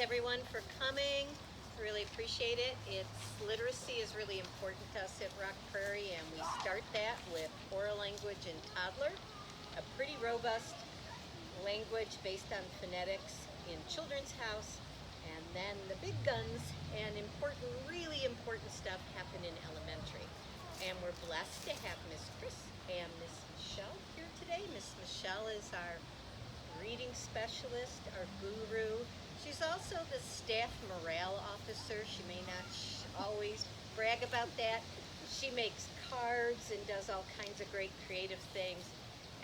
everyone for coming. Really appreciate it. Literacy is really important to us at Rock Prairie, and we start that with oral language and toddler, a pretty robust language based on phonetics in Children's House, and then the big guns and really important stuff happen in elementary. And we're blessed to have Miss Chris and Miss Michelle here today. Miss Michelle is our reading specialist, our guru. She's also the staff morale officer. She may not always brag about that. She makes cards and does all kinds of great creative things.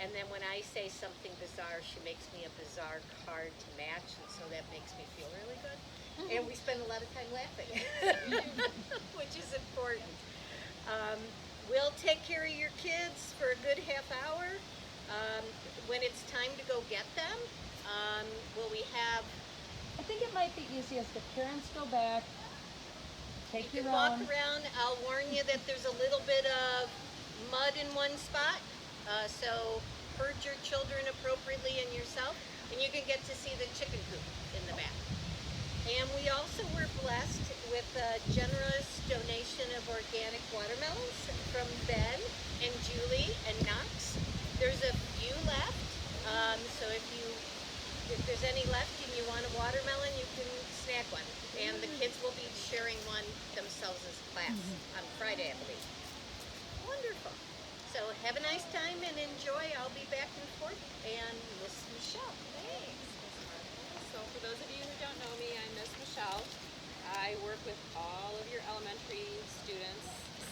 And then when I say something bizarre, she makes me a bizarre card to match, and so that makes me feel really good. And we spend a lot of time laughing, which is important. We'll take care of your kids for a good half hour. When it's time to go get them, will we have... I think it might be easiest if parents go back, take you your can walk own. around. I'll warn you that there's a little bit of mud in one spot, so herd your children appropriately and yourself, and you can get to see the chicken coop in the back. And we also were blessed with a generous donation of organic watermelons from Ben and Julie and Knox. There's a few left, so if there's any left and you want a watermelon, you can snag one. And the kids will be sharing one themselves as class on Friday, I believe. Wonderful. So have a nice time and enjoy. I'll be back and forth. And Miss Michelle. Thanks, Miss Martha. So for those of you who don't know me, I'm Miss Michelle. I work with all of your elementary students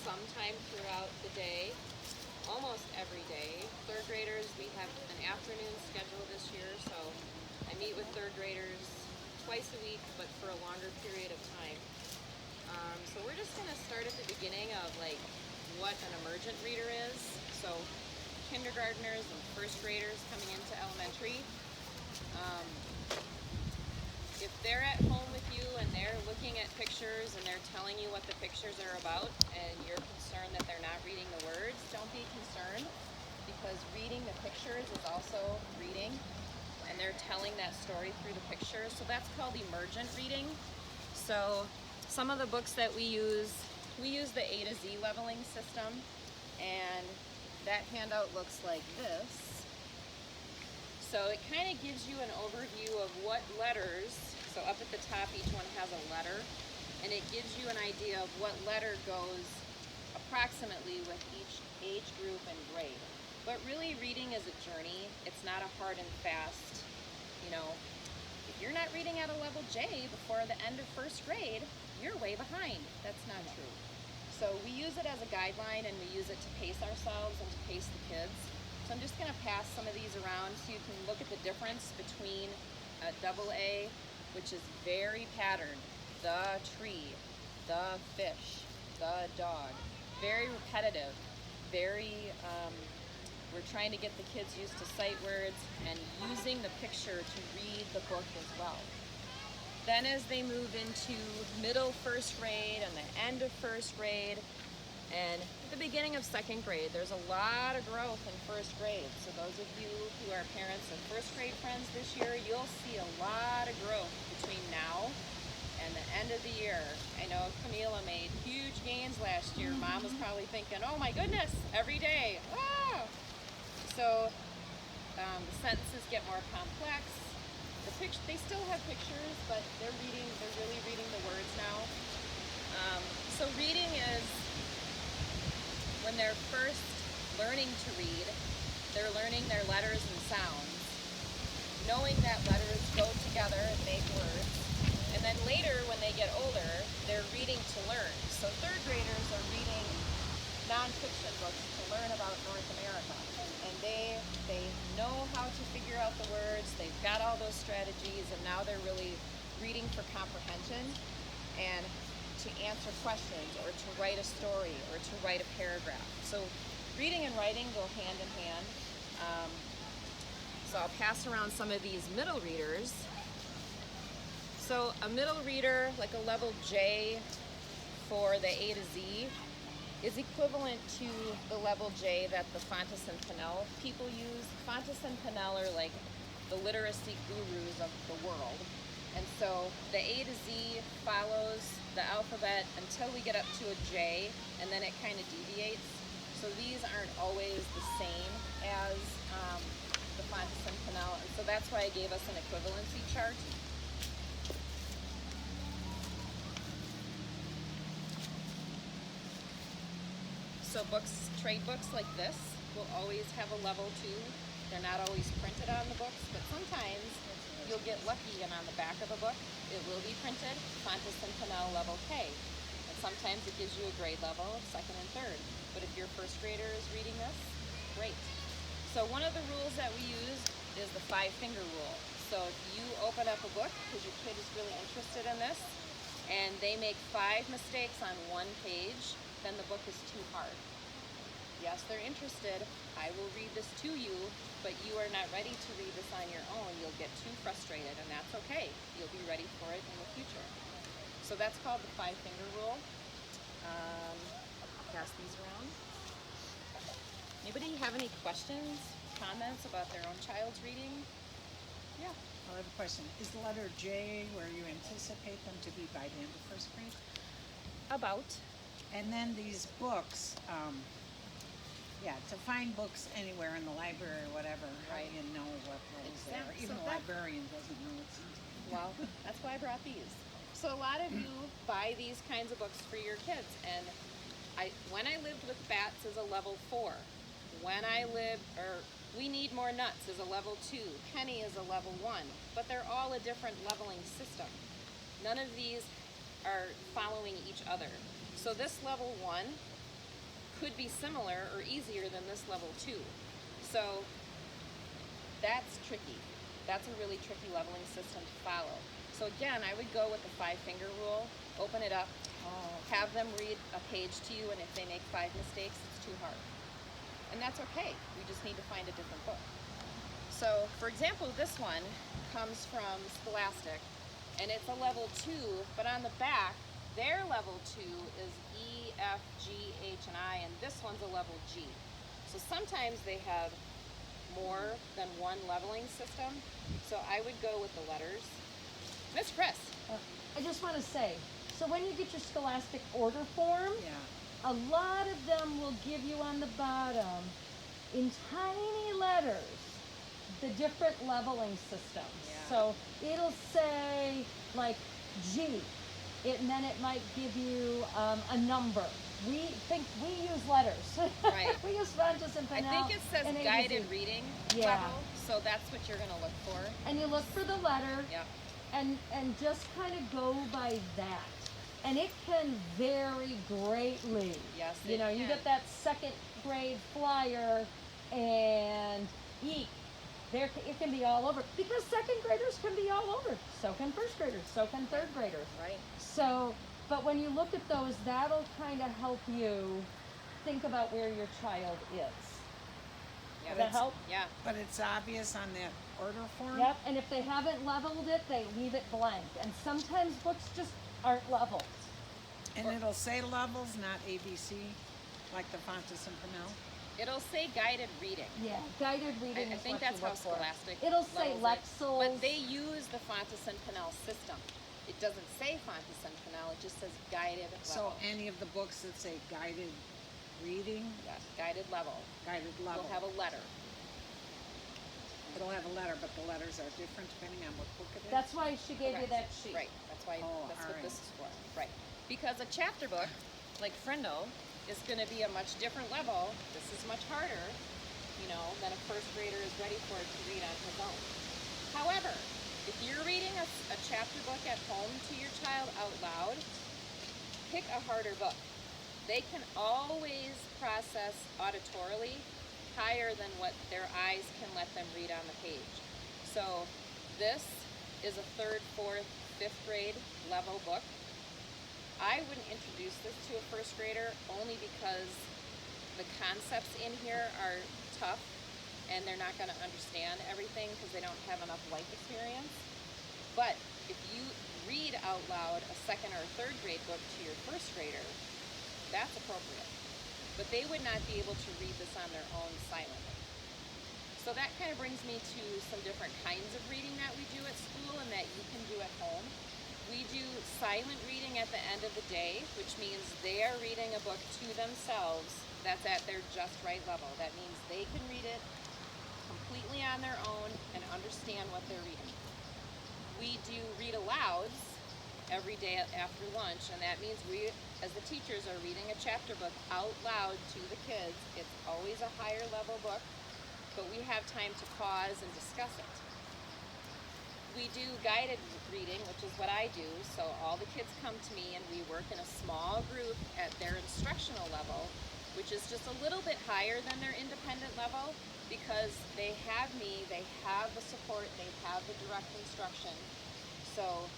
sometime throughout the day, almost every day. Third graders, we have an afternoon schedule this year, so I meet with third graders twice a week, but for a longer period of time. So we're just going to start at the beginning of like what an emergent reader is. So kindergartners and first graders coming into elementary. If they're at home with you and they're looking at pictures and they're telling you what the pictures are about and you're concerned that they're not reading the words, don't be concerned, because reading the pictures is also reading, and they're telling that story through the pictures. So that's called emergent reading. So some of the books that we use the A to Z leveling system, and that handout looks like this. So it kind of gives you an overview of what letters, so up at the top each one has a letter, and it gives you an idea of what letter goes approximately with each age group and grade. But really reading is a journey. It's not a hard and fast, if you're not reading at a level J before the end of first grade, you're way behind. That's not true. So we use it as a guideline, and we use it to pace ourselves and to pace the kids. So I'm just going to pass some of these around so you can look at the difference between a double A, which is very patterned, the tree, the fish, the dog, very repetitive, we're trying to get the kids used to sight words and using the picture to read the book as well. Then as they move into middle first grade and the end of first grade, and at the beginning of second grade, there's a lot of growth in first grade. So those of you who are parents and first grade friends this year, you'll see a lot of growth between now and the end of the year. I know Camila made huge gains last year. Mom was probably thinking, oh my goodness, every day. Ah! So the sentences get more complex. They still have pictures, but they're really reading the words now. So reading is when they're first learning to read, they're learning their letters and sounds, knowing that letters go together and make words. And then later, when they get older, they're reading to learn. So third graders are reading nonfiction books to learn about North America. And they know how to figure out the words, they've got all those strategies, and now they're really reading for comprehension and to answer questions or to write a story or to write a paragraph. So reading and writing go hand in hand. So I'll pass around some of these middle readers. So a middle reader, like a level J for the A to Z, is equivalent to the level J that the Fontes and Pinnell people use. Fontes and Pinnell are like the literacy gurus of the world. And so the A to Z follows the alphabet until we get up to a J, and then it kind of deviates. So these aren't always the same as the Fontison Pinnell, and so that's why I gave us an equivalency chart. So books, trade books like this will always have a level 2. They're not always printed on the books, but sometimes you'll get lucky and on the back of a book it will be printed Fontison Pinnell level K. And sometimes it gives you a grade level of 2nd and 3rd. But if your first grader is reading this, great. So one of the rules that we use is the 5-finger rule. So if you open up a book because your kid is really interested in this and they make 5 mistakes on one page, then the book is too hard. Yes, they're interested. I will read this to you, but you are not ready to read this on your own. You'll get too frustrated, and that's okay. You'll be ready for it in the future. So that's called the 5-finger rule. I'll pass these around. Anybody have any questions, comments about their own child's reading? Yeah. I have a question. Is the letter J where you anticipate them to be by the end of first grade? About. And then these books, to find books anywhere in the library or whatever, how do you know what is there? Exactly. Even So the librarian doesn't know it's in. Well, that's why I brought these. So a lot of you buy these kinds of books for your kids, and when I lived with Bats is a level 4. We Need More Nuts is a level 2. Penny is a level 1, but they're all a different leveling system. None of these are following each other. So this level 1 could be similar or easier than this level 2. So that's tricky. That's a really tricky leveling system to follow. So again, I would go with the 5-finger rule, open it up, have them read a page to you, and if they make 5 mistakes, it's too hard. And that's okay. We just need to find a different book. So for example, this one comes from Scholastic, and it's a level 2, but on the back, their level 2 is E, F, G, H, and I, and this one's a level G. So sometimes they have more than one leveling system. So I would go with the letters. Miss Chris. I just want to say, so when you get your Scholastic order form, a lot of them will give you on the bottom, in tiny letters, the different leveling systems. So it'll say like G, and then it might give you a number. We use letters. Right. We use Fontison Pinnell. I think it says and guided ABC. reading Yeah. level, so that's what you're going to look for. And you look for the letter. Yeah. And just kind of go by that. And it can vary greatly. Yes, You know, you get that 2nd grade flyer and it can be all over. Because 2nd graders can be all over. So can 1st graders, so can 3rd graders. Right. So, but when you look at those, that'll kind of help you think about where your child is. Yeah, Does that help? Yeah. But it's obvious on that order form? Yep, and if they haven't leveled it, they leave it blank. And sometimes books just aren't leveled. And it'll say levels, not ABC, like the Fontison Pinnell? It'll say guided reading. Yeah, guided reading I is think what that's you how look for. Scholastic It'll say levels it. Lexels. But they use the Fontison Pinnell system. It doesn't say Fontison Pinnell, it just says guided So level. any of the books that say guided reading, Yes, guided level. guided level, Will have a letter. it'll have a letter, but the letters are different depending on what book it is? That's why she gave you Correct. that sheet. Right, that's why, Oh, that's what alright. this is for. Right. Because a chapter book, like Friendle, is going to be a much different level. This is much harder, than a 1st grader is ready for it to read on his own. However, if you're reading a chapter book at home to your child out loud, pick a harder book. They can always process auditorily higher than what their eyes can let them read on the page. So this is a 3rd, 4th, 5th grade level book. I wouldn't introduce this to a 1st grader only because the concepts in here are tough and they're not going to understand everything because they don't have enough life experience. But if you read out loud a 2nd or 3rd grade book to your 1st grader, that's appropriate. But they would not be able to read this on their own silently. So So that kind of brings me to some different kinds of reading that we do at school and that you can do at home. We do silent reading at the end of the day, which means they are reading a book to themselves that's at their just right level. That means they can read it completely on their own and understand what they're reading. We do read alouds every day after lunch, and that means we, as the teachers, are reading a chapter book out loud to the kids. It's always a higher level book, but we have time to pause and discuss it. We do guided reading, which is what I do, so all the kids come to me and we work in a small group at their instructional level, which is just a little bit higher than their independent level because they have me, they have the support, they have the direct instruction. So,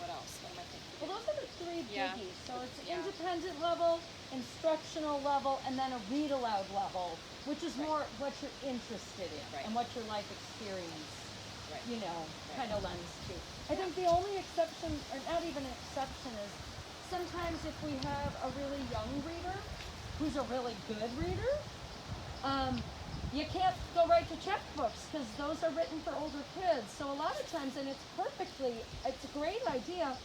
what else? What am I thinking? Well, those are the three Yeah. biggies. So it's Yeah. independent level, instructional level, and then a read aloud level, which is Right. more what you're interested in Right. and what your life experience, Right. you know, Right. kind of lends to. I think the only exception, or not even an exception, is sometimes if we have a really young reader who's a really good reader, you can't go right to checkbooks because those are written for older kids. So a lot of times, and it's a great idea,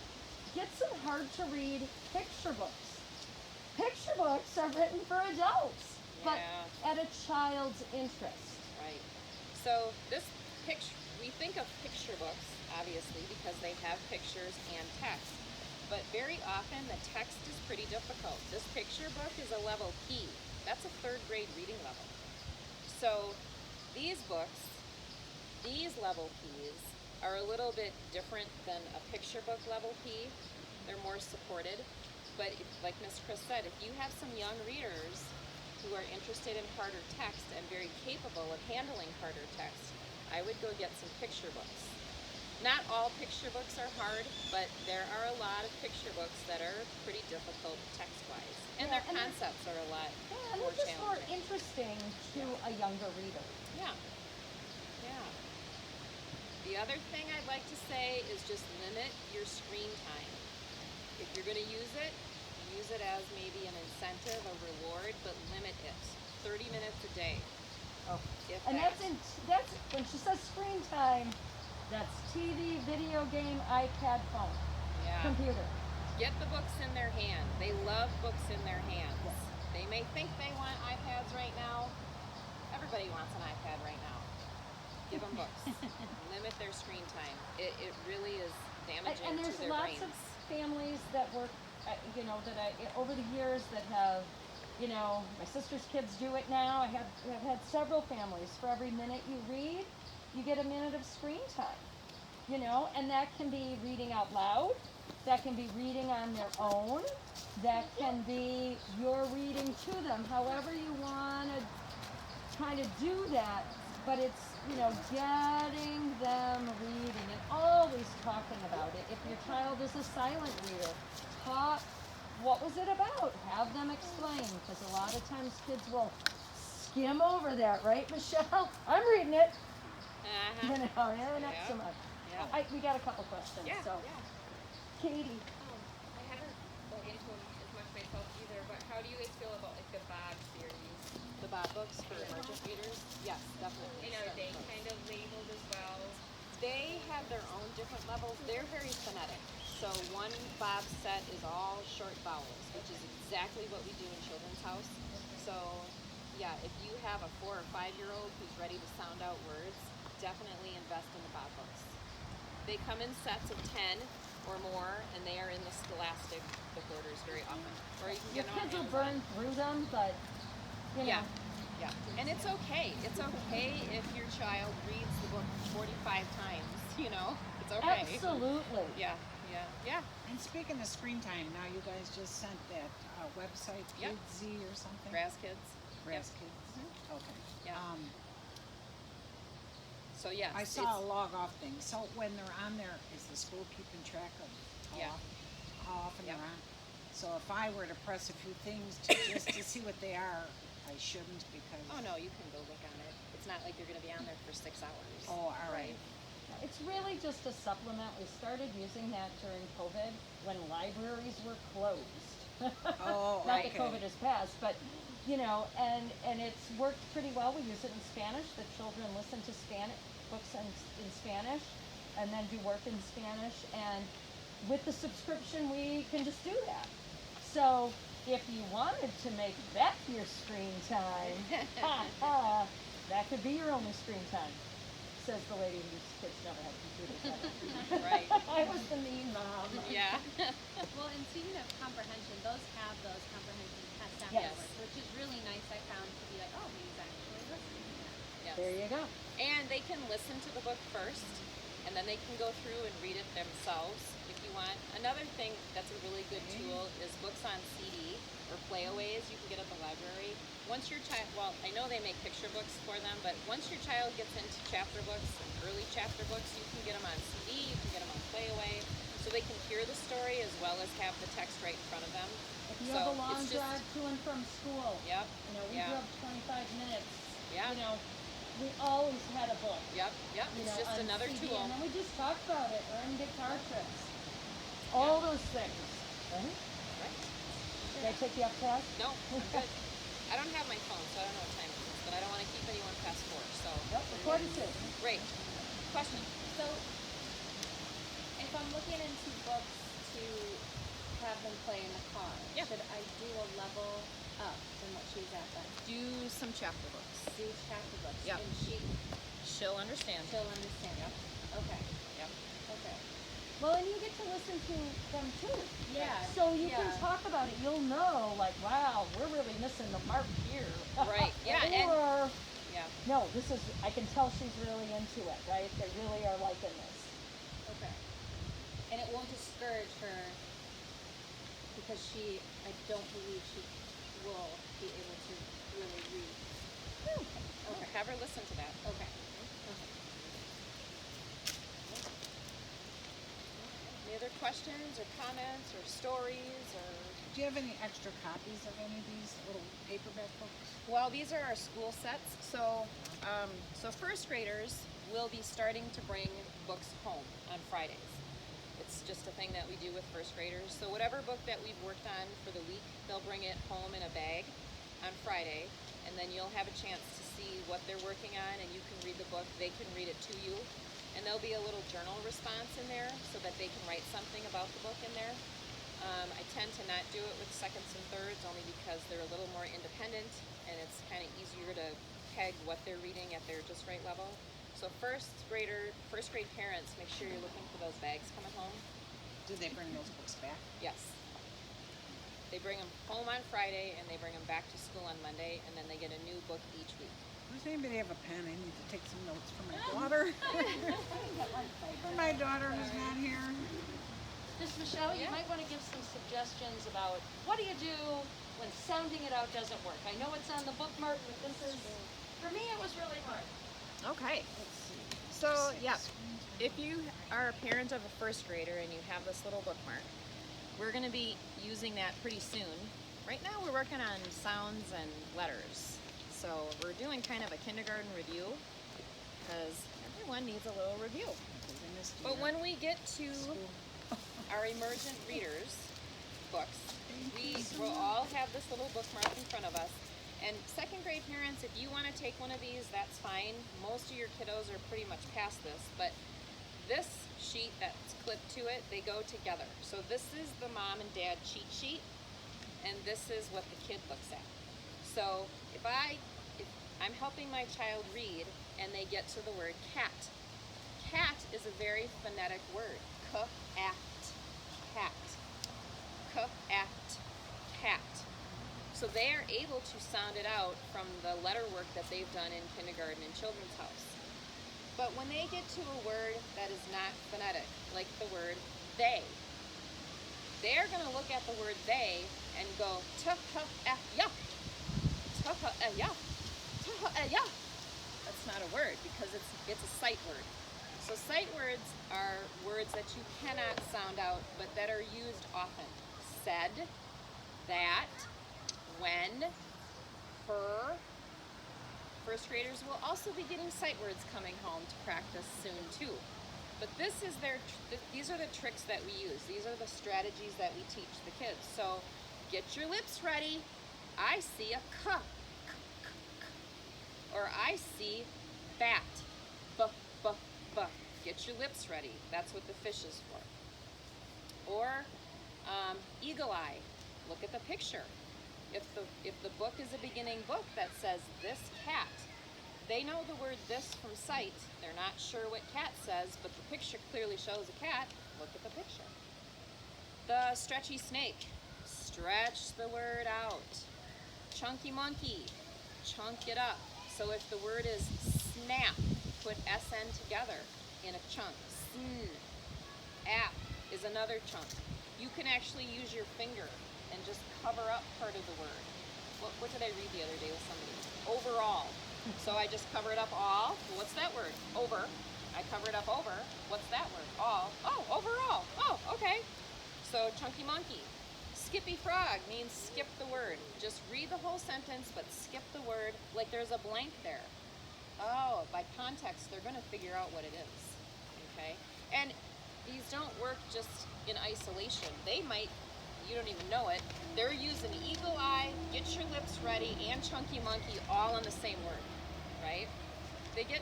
get some hard to read picture books. Picture books are written for adults, but Yeah. at a child's interest. Right. So this picture, we think of picture books, obviously, because they have pictures and text. But very often the text is pretty difficult. This picture book is a level P. That's a third grade reading level. So these books, these level Ps, are a little bit different than a picture book level P. They're more supported. But like Miss Chris said, if you have some young readers who are interested in harder text and very capable of handling harder text, I would go get some picture books. Not all picture books are hard, but there are a lot of picture books that are pretty difficult text-wise. And Yeah, their and concepts are a lot Yeah, and more they're just more challenging. interesting to a younger reader. Yeah. Yeah. The other thing I'd like to say is just limit your screen time. If you're going to use it as maybe an incentive, a reward, but limit it. 30 minutes a day. Oh. If And that. that's when she says screen time, that's TV, video game, iPad, phone, Yeah. computer. Get the books in their hand. They love books in their hands. Yes. They may think they want iPads right now. Everybody wants an iPad right now. Give them books. Limit their screen time. It really is damaging And to there's their lots brains. of families that work, over the years that have, my sister's kids do it now. I've had several families. For every minute you read, you get a minute of screen time. And that can be reading out loud. That can be reading on their own. That can be you're reading to them. However you want to kind of do that, but it's getting them reading and always talking about it. If your child is a silent reader, talk. What was it about? Have them explain, because a lot of times kids will skim over that, right, Michelle? I'm reading it. Uh-huh. Not so much. Yeah. We got a couple questions. Yeah. So, Yeah. Katie, I haven't dug into them as much myself either, but how do you guys feel about like the Bob series? The Bob books for emergent readers? Yes, definitely. And are Start they with those. kind of labeled as well? They have their own different levels. They're very phonetic. So one Bob set is all short vowels, which is exactly what we do in Children's House. So yeah, if you have a 4 or 5-year-old who's ready to sound out words, definitely invest in the Bob books. They come in sets of 10 or more, and they are in the Scholastic book orders very often. Or you can your get them on kids will Amazon. burn through them, but Yeah. And it's okay. It's okay if your child reads the book 45 times, It's okay. Absolutely. Yeah. And speaking of screen time, now you guys just sent that website, Yep. Kidsy or something? Raz Kids. Raz Kids. Okay. Yeah. So yes. I saw a log off thing. So when they're on there, is the school keeping track of how often Yep. they're on? So if I were to press a few things just to see what they are, I shouldn't because. Oh no, you can go look on it. It's not like you're going to be on there for 6 hours. Oh, all right. It's really just a supplement. We started using that during COVID when libraries were closed. Oh, Not okay. that COVID has passed, but you know, and it's worked pretty well. We use it in Spanish. The children listen to Spanish books in Spanish, and then do work in Spanish. And with the subscription, we can just do that. So if you wanted to make that your screen time, that could be your only screen time. Says the lady whose kids never had computers ever. Right. I was the mean mom. Yeah. Well, and speaking of comprehension, those have those comprehension tests Yes. afterwards, which is really nice. I found to be like, oh, he's actually listening to that. Yes. There you go. And they can listen to the book first, and then they can go through and read it themselves if you want. Another thing that's a really good tool is books on CD or playaways you can get at the library. Once your child, well, I know they make picture books for them, but once your child gets into chapter books and early chapter books, you can get them on CD, you can get them on playaway, so they can hear the story as well as have the text right in front of them. If you So have a long it's just- drive to and from school, Yep. you know, we Yeah. drove 25 minutes. Yeah. You know, we always had a book. Yep. Yep. You It's know, just on another CD, tool. and then we just talked about it, or in guitar trips. All those things. Right? Right. Did I take you off task? No, I'm good. I don't have my phone, so I don't know what time it is, but I don't want to keep anyone past 4. So Yep, of course it is. great. Question. So, if I'm looking into books to have them play in the car, Yeah. should I do a level up than what she's at then? Do some chapter books. Do chapter books, Yep. and She'll understand. she'll understand. Yep. Okay. Yep. Okay. Well, and you get to listen to them too. Yeah. So you can yeah. talk about it. You'll know, like, wow, we're really missing the mark here. Right, yeah, and- Or, Yeah. no, this is, I can tell she's really into it, right? They really are liking this. Okay. And it won't discourage her because I don't believe she will be able to really read. Okay. Have her listen to that. Okay. Any other questions or comments or stories or? Do you have any extra copies of any of these little paperback books? Well, these are our school sets. So first graders will be starting to bring books home on Fridays. It's just a thing that we do with first graders. So whatever book that we've worked on for the week, they'll bring it home in a bag on Friday, and then you'll have a chance to see what they're working on, and you can read the book. They can read it to you, and there'll be a little journal response in there so that they can write something about the book in there. I tend to not do it with seconds and thirds only because they're a little more independent and it's kind of easier to peg what they're reading at their just right level. So first grade parents, make sure you're looking for those bags coming home. Do they bring those books back? Yes. They bring them home on Friday and they bring them back to school on Monday, and then they get a new book each week. Does anybody have a pen? I need to take some notes for my daughter. For my daughter who's not here. Just Michelle, you Yeah. might want to give some suggestions about what do you do when sounding it out doesn't work. I know it's on the bookmark, but this is, for me, it was really hard. Okay. So, yeah, if you are a parent of a first grader and you have this little bookmark, we're going to be using that pretty soon. Right now we're working on sounds and letters. So we're doing kind of a kindergarten review because everyone needs a little review. But when we get to our emergent readers books, we will all have this little bookmark in front of us. And second grade parents, if you want to take one of these, that's fine. Most of your kiddos are pretty much past this, but this sheet that's clipped to it, they go together. So this is the mom and dad cheat sheet, and this is what the kid looks at. So if I'm helping my child read and they get to the word cat, cat is a very phonetic word. Cat. Cat. Cat. Cat. So they are able to sound it out from the letter work that they've done in kindergarten and Children's House. But when they get to a word that is not phonetic, like the word they, they're going to look at the word they and go ta-ha-eh-ya, ta-ha-eh-ya, ta-ha-eh-ya. That's not a word because it's a sight word. So sight words are words that you cannot sound out, but that are used often. Said, that, when, her. First graders will also be getting sight words coming home to practice soon too. But these are the tricks that we use. These are the strategies that we teach the kids. So Get your lips ready. I see a k. Or I see bat. B, b, b. Get your lips ready. That's what the fish is for. Or eagle eye. Look at the picture. If the book is a beginning book that says this cat, they know the word this from sight. They're not sure what cat says, but the picture clearly shows a cat. Look at the picture. The stretchy snake. Stretch the word out. Chunky monkey. Chunk it up. So if the word is snap, put SN together in a chunk. Sn. App is another chunk. You can actually use your finger and just cover up part of the word. What did I read the other day with somebody? Overall. So I just cover it up all. Well, what's that word? Over. I cover it up over. What's that word? All. Oh, overall. Oh, okay. So chunky monkey. Skippy frog means skip the word. Just read the whole sentence, but skip the word like there's a blank there. Oh, by context, they're going to figure out what it is. Okay? And these don't work just in isolation. They might, you don't even know it, they're using eagle eye, get your lips ready, and chunky monkey all on the same word, right? They get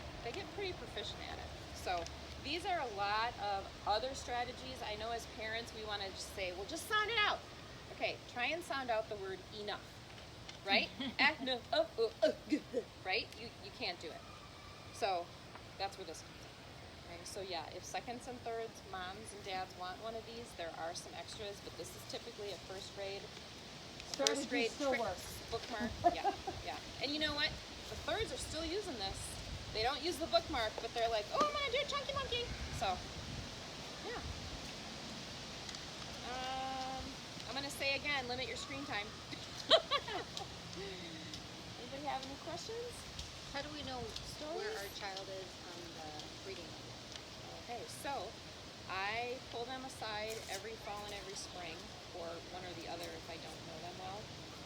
pretty proficient at it. So these are a lot of other strategies. I know as parents we want to just say, well, just sound it out. Okay, try and sound out the word enough, right? Right? You can't do it. So that's where this comes in. Okay, so yeah, if seconds and thirds, moms and dads want one of these, there are some extras, but this is typically a first grade Still trick works. bookmark. Yeah. And you know what? The thirds are still using this. They don't use the bookmark, but they're like, oh, I'm gonna do a chunky monkey. So, yeah. I'm gonna say again, limit your screen time. Anybody have any questions? How do we know where our child is on the reading level? Okay, so I pull them aside every fall and every spring for one or the other if I don't know them well,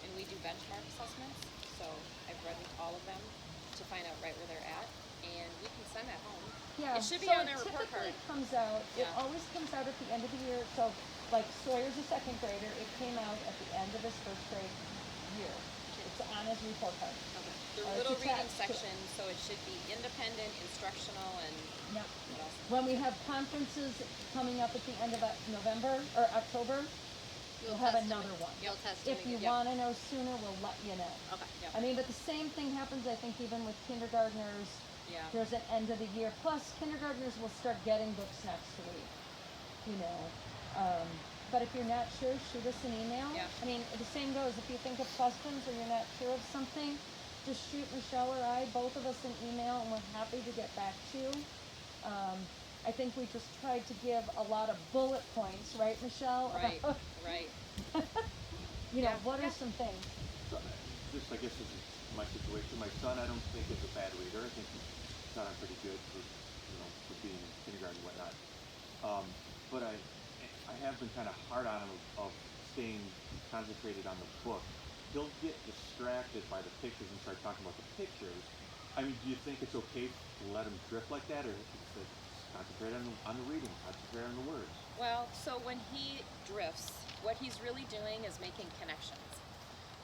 and we do benchmark assessments. So I've read all of them to find out right where they're at, and we can send that home. Yeah, It should be so on their report card. It typically comes out, it Yeah. always comes out at the end of the year. So like Sawyer's a second grader, it came out at the end of his first grade year. It's on his report card. Okay. The It's little reading attached to it. section, so it should be independent, instructional, and Yep. what else? When we have conferences coming up at the end of November or October, we'll have test another them. one. You'll test If them you again. want to know sooner, we'll let you know. Okay. Yep. I mean, but the same thing happens, I think, even with kindergartners. Yeah. There's an end of the year. Plus, kindergartners will start getting books next week. You know, but if you're not sure, shoot us an email. Yeah. I mean, the same goes if you think of questions or you're not sure of something, just shoot Michelle or I, both of us, an email, and we're happy to get back to you. I think we just tried to give a lot of bullet points, right, Michelle? Right. About, Right. you know, Yeah. what Yeah. are some things? So, this, I guess, this is my situation. My son, I don't think is a bad reader. I think he's done pretty good for being in kindergarten and whatnot. But I have been kind of hard on him of staying concentrated on the book. He'll get distracted by the pictures and start talking about the pictures. I mean, do you think it's okay to let him drift like that, or concentrate on the reading, concentrate on the words? Well, so when he drifts, what he's really doing is making connections.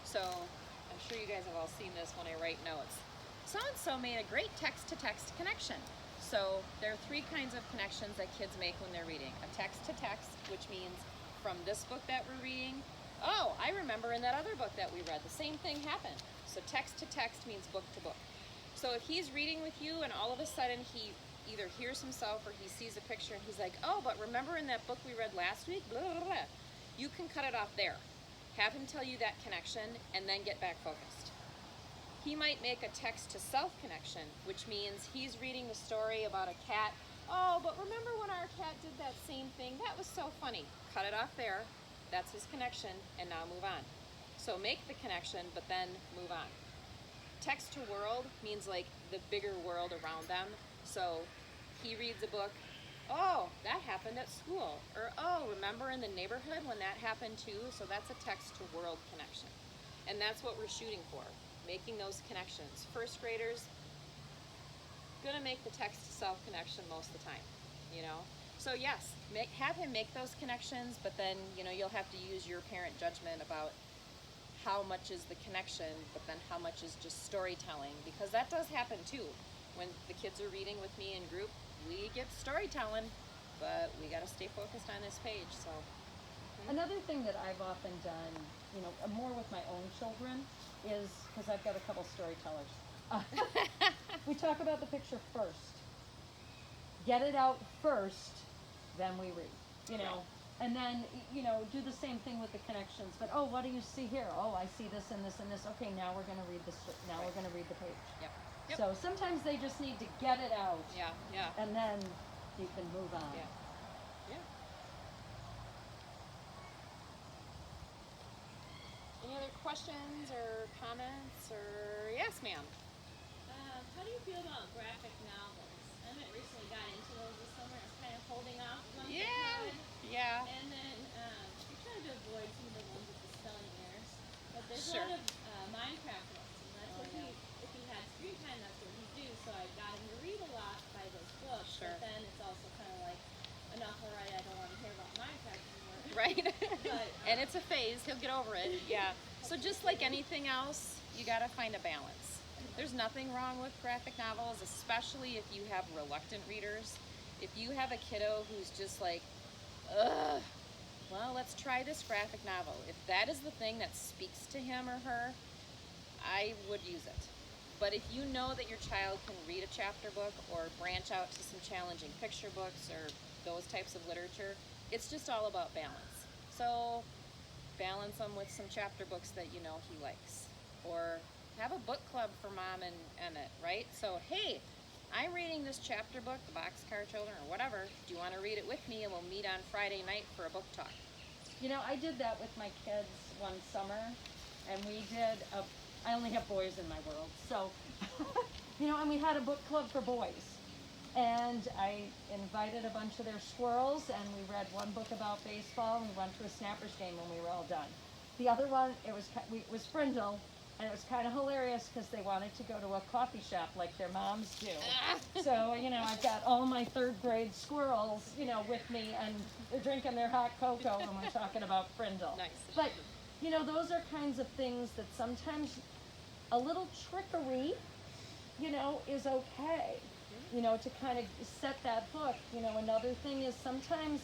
So I'm sure you guys have all seen this when I write notes. So-and-so made a great text-to-text connection. So there are three kinds of connections that kids make when they're reading. A text-to-text, which means from this book that we're reading, oh, I remember in that other book that we read, the same thing happened. So text-to-text means book to book. So if he's reading with you and all of a sudden he either hears himself or he sees a picture and he's like, oh, but remember in that book we read last week? Blah, blah, blah. You can cut it off there. Have him tell you that connection and then get back focused. He might make a text to self connection, which means he's reading the story about a cat. Oh, but remember when our cat did that same thing? That was so funny. Cut it off there. That's his connection, and now move on. So make the connection, but then move on. Text to world means like the bigger world around them. So he reads a book, oh, that happened at school. Or, oh, remember in the neighborhood when that happened too? So that's a text to world connection. And that's what we're shooting for, making those connections. First graders, gonna make the text to self connection most of the time, you know? So yes, have him make those connections, but then, you know, you'll have to use your parent judgment about how much is the connection, but then how much is just storytelling, because that does happen too. When the kids are reading with me in group, we get storytelling, but we got to stay focused on this page. So Another thing that I've often done, more with my own children, is because I've got a couple storytellers. We talk about the picture first. Get it out first, then we read. And then do the same thing with the connections. But what do you see here? Oh, I see this and this and this. Okay, now we're going to read this. Now we're going to read the page. Yep. So sometimes they just need to get it out. Yeah. And then you can move on. Yeah. Any other questions or comments or yes, ma'am? How do you feel about graphic novels? I haven't recently got into those this summer. I was kind of holding off ones that could. Yeah. And then I tried to avoid some of the ones with the spelling errors. But there's Sure. a lot of Minecraft ones, and that's what if he had screen time, that's what he'd do. So I got him to read a lot by those books. Sure. But then it's also kind of like, enough already, I don't want to hear about Minecraft anymore. Right. But, And it's a phase. He'll get over it. Yeah. So just like anything else, you got to find a balance. There's nothing wrong with graphic novels, especially if you have reluctant readers. If you have a kiddo who's just like, ugh, well, let's try this graphic novel. If that is the thing that speaks to him or her, I would use it. But if you know that your child can read a chapter book or branch out to some challenging picture books or those types of literature, it's just all about balance. So balance them with some chapter books that you know he likes. Or have a book club for Mom and Emmett, right? So, hey, I'm reading this chapter book, The Boxcar Children, or whatever. Do you want to read it with me? And we'll meet on Friday night for a book talk. I did that with my kids one summer, and we did I only have boys in my world, so, and we had a book club for boys. And I invited a bunch of their squirrels, and we read one book about baseball, and we went to a Snappers game when we were all done. The other one, it was Frindle, and it was kind of hilarious because they wanted to go to a coffee shop like their moms do. So, I've got all my third grade squirrels, with me, and they're drinking their hot cocoa when we're talking about Frindle. Nice. But, those are kinds of things that sometimes a little trickery, is okay. To kind of set that book. Another thing is sometimes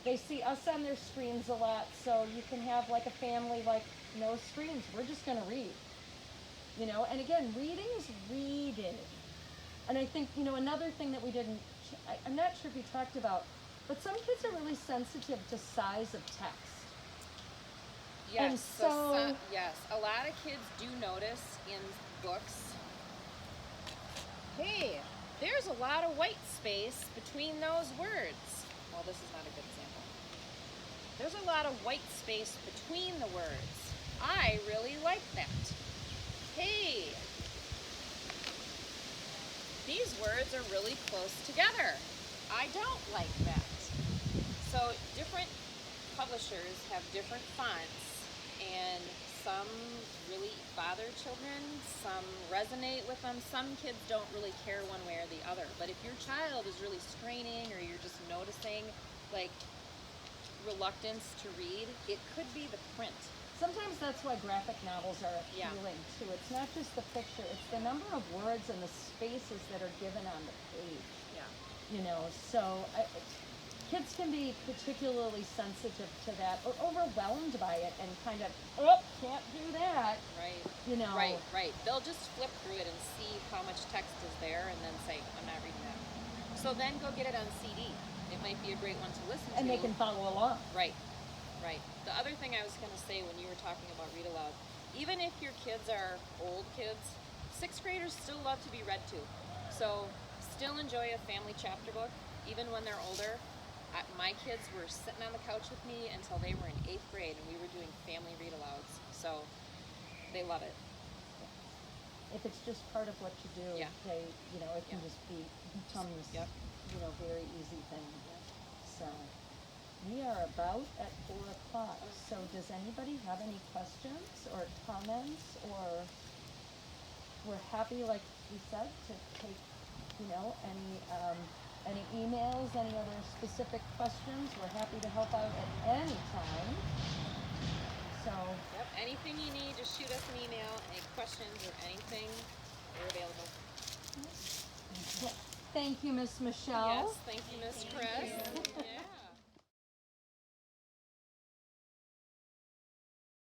they see us on their screens a lot, so you can have like a family like no screens. We're just going to read. And again, reading is reading. And I think, another thing that we didn't, I'm not sure if we talked about, but some kids are really sensitive to size of text. Yes. And so yes, a lot of kids do notice in books, hey, there's a lot of white space between those words. Well, this is not a good example. There's a lot of white space between the words. I really like that. Hey, these words are really close together. I don't like that. So different publishers have different fonts, and some really bother children, some resonate with them, some kids don't really care one way or the other. But if your child is really straining, or you're just noticing like reluctance to read, it could be the print. sometimes that's why graphic novels are appealing too. It's not just the picture, it's the number of words and the spaces that are given on the page. Yeah. So kids can be particularly sensitive to that or overwhelmed by it and kind of, can't do that. Right. Right. They'll just flip through it and see how much text is there and then say, I'm not reading that. So then go get it on CD. It might be a great one to listen to. And they can follow along. Right. The other thing I was going to say when you were talking about read aloud, even if your kids are old kids, 6th graders still love to be read to. So still enjoy a family chapter book, even when they're older. My kids were sitting on the couch with me until they were in 8th grade, and we were doing family read alouds. So they love it. If it's just part of what you do, Yeah. they, it can just become this, Yep. very easy thing. So we are about at 4 o'clock. So does anybody have any questions or comments, or we're happy, like we said, to take, any emails, any other specific questions? We're happy to help out at any time. So Yep. Anything you need shoot us an email, any questions or anything, we're available. Thank you, Miss Michelle. Yes, thank you, Miss Chris. Yeah.